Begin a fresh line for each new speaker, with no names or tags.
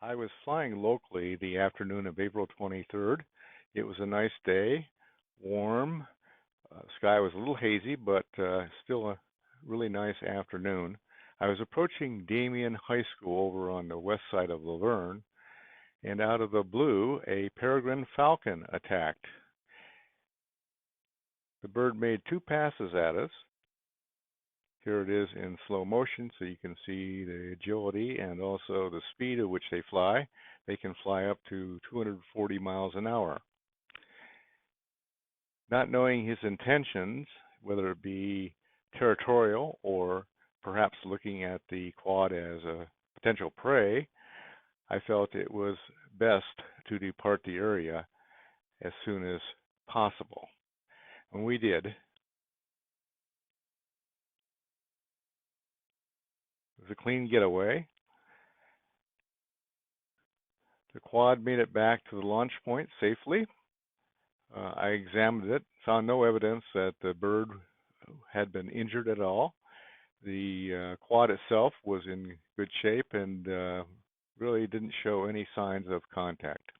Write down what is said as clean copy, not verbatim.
I was flying locally the afternoon of April 23rd. It was a nice day, warm. Sky was a little hazy, but still a really nice afternoon. I was approaching Damien High School over on the west side of Laverne, and out of the blue, a peregrine falcon attacked. The bird made two passes at us. Here it is in slow motion so you can see the agility and also the speed at which they fly. They can fly up to 240 miles an hour. Not knowing his intentions, whether it be territorial or perhaps looking at the quad as a potential prey, I felt it was best to depart the area as soon as possible. And we did. It was a clean getaway. The quad made it back to the launch point safely. I examined it, found no evidence that the bird had been injured at all. The quad itself was in good shape and really didn't show any signs of contact.